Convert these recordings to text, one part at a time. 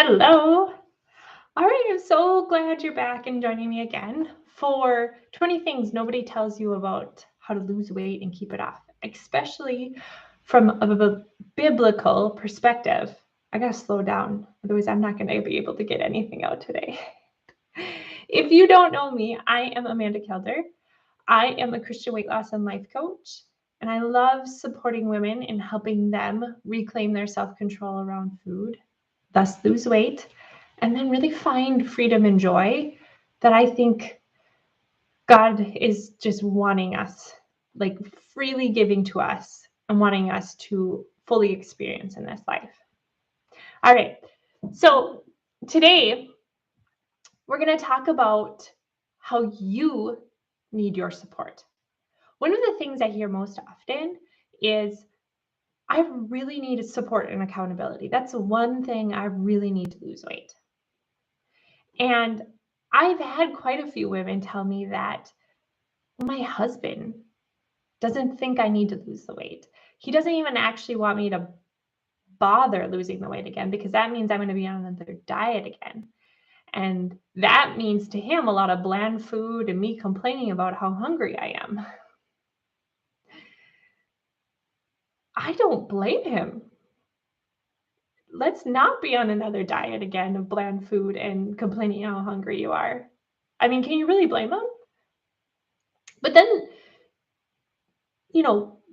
Hello. All right, I'm so glad you're back and joining me again for 20 things nobody tells you about how to lose weight and keep it off, especially from a biblical perspective. I got to slow down, otherwise, I'm not going to be able to get anything out today. If you don't know me, I am Amanda Kelder. I am a Christian weight loss and life coach, and I love supporting women in helping them reclaim their self control around food, thus lose weight, and then really find freedom and joy that I think God is just wanting us, like freely giving to us and wanting us to fully experience in this life. All right. So today we're going to talk about how you need your support. One of the things I hear most often is I really need support and accountability. That's one thing I really need to lose weight. And I've had quite a few women tell me that my husband doesn't think I need to lose the weight. He doesn't even actually want me to bother losing the weight again because that means I'm going to be on another diet again. And that means to him a lot of bland food and me complaining about how hungry I am. I don't blame him. Let's not be on another diet again of bland food and complaining how hungry you are. I mean, can you really blame him? But then,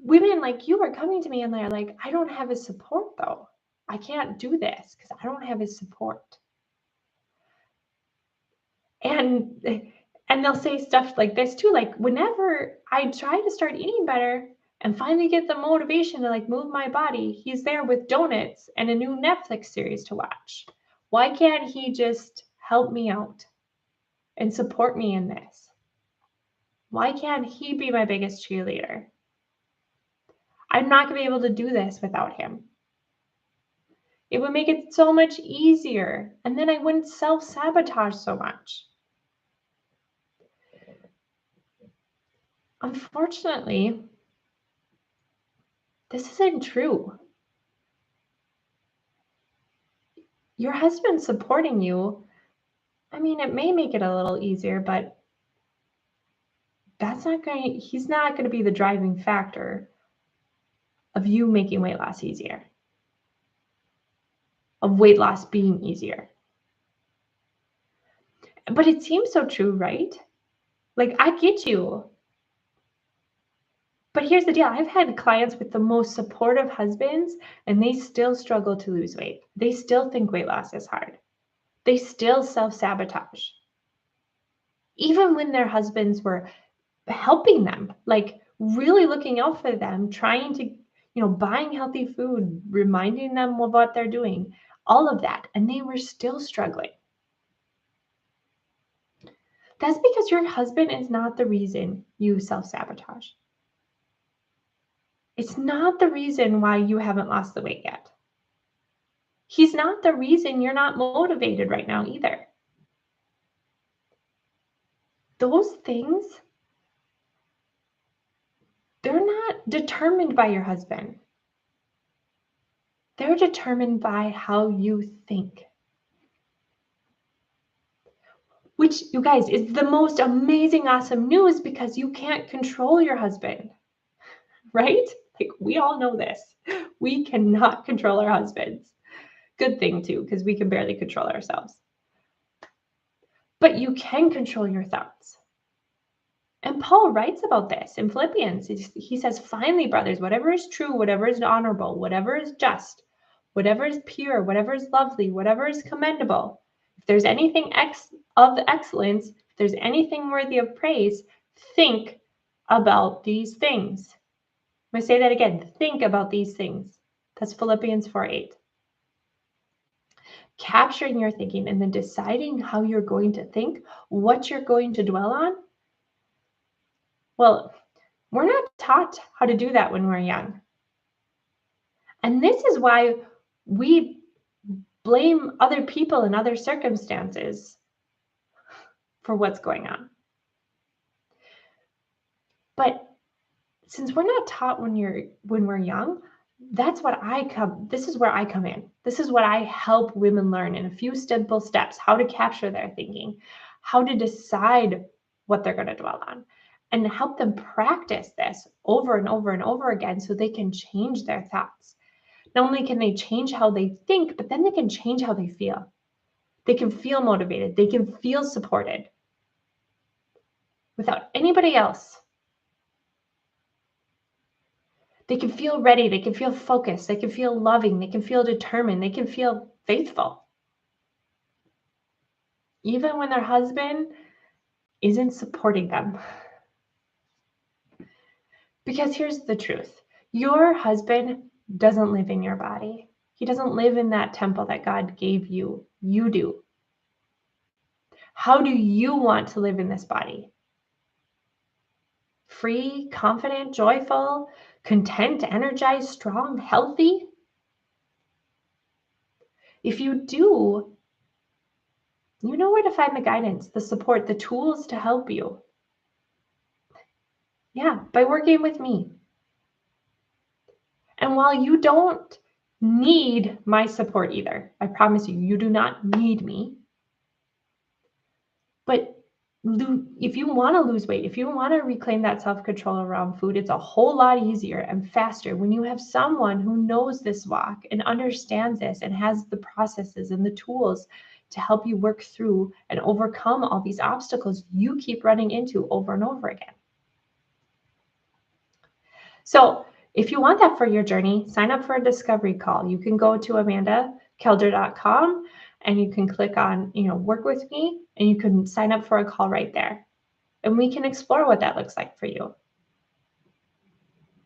women like you are coming to me and they're like, I don't have his support though. I can't do this because I don't have his support. And they'll say stuff like this too, like whenever I try to start eating better and finally get the motivation to like move my body, he's there with donuts and a new Netflix series to watch. Why can't he just help me out and support me in this? Why can't he be my biggest cheerleader? I'm not going to be able to do this without him. It would make it so much easier, and then I wouldn't self-sabotage so much. Unfortunately, this isn't true. Your husband supporting you, I mean, it may make it a little easier, but he's not going to be the driving factor of you making weight loss easier, of weight loss being easier. But it seems so true, right? Like, I get you. But here's the deal. I've had clients with the most supportive husbands, and they still struggle to lose weight. They still think weight loss is hard. They still self-sabotage. Even when their husbands were helping them, like really looking out for them, trying to, buying healthy food, reminding them of what they're doing, all of that. And they were still struggling. That's because your husband is not the reason you self-sabotage. It's not the reason why you haven't lost the weight yet. He's not the reason you're not motivated right now either. Those things, they're not determined by your husband. They're determined by how you think. Which, you guys, is the most amazing, awesome news because you can't control your husband, right? Like, we all know this. We cannot control our husbands. Good thing, too, because we can barely control ourselves. But you can control your thoughts. And Paul writes about this in Philippians. He says, finally, brothers, whatever is true, whatever is honorable, whatever is just, whatever is pure, whatever is lovely, whatever is commendable, if there's anything of excellence, if there's anything worthy of praise, think about these things. I'm going to say that again. Think about these things. That's Philippians 4:8. Capturing your thinking and then deciding how you're going to think, what you're going to dwell on. Well, we're not taught how to do that when we're young. And this is why we blame other people and other circumstances for what's going on. But since we're not taught when we're young, This is where I come in. This is what I help women learn in a few simple steps: how to capture their thinking, how to decide what they're going to dwell on, and help them practice this over and over and over again so they can change their thoughts. Not only can they change how they think, but then they can change how they feel. They can feel motivated. They can feel supported without anybody else. They can feel ready. They can feel focused. They can feel loving. They can feel determined. They can feel faithful. Even when their husband isn't supporting them. Because here's the truth. Your husband doesn't live in your body. He doesn't live in that temple that God gave you. You do. How do you want to live in this body? Free, confident, joyful, content, energized, strong, healthy? If you do, you know where to find the guidance, the support, the tools to help you. Yeah, by working with me. And while you don't need my support either, I promise you, you do not need me. But if you want to lose weight, if you want to reclaim that self-control around food, it's a whole lot easier and faster when you have someone who knows this walk and understands this and has the processes and the tools to help you work through and overcome all these obstacles you keep running into over and over again. So if you want that for your journey, sign up for a discovery call. You can go to amandakelder.com and you can click on, work with me, and you can sign up for a call right there. And we can explore what that looks like for you.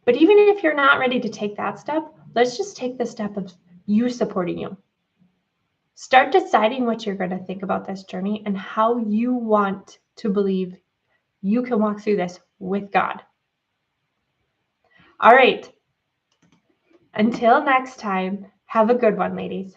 But even if you're not ready to take that step, let's just take the step of you supporting you. Start deciding what you're going to think about this journey and how you want to believe you can walk through this with God. All right. Until next time, have a good one, ladies.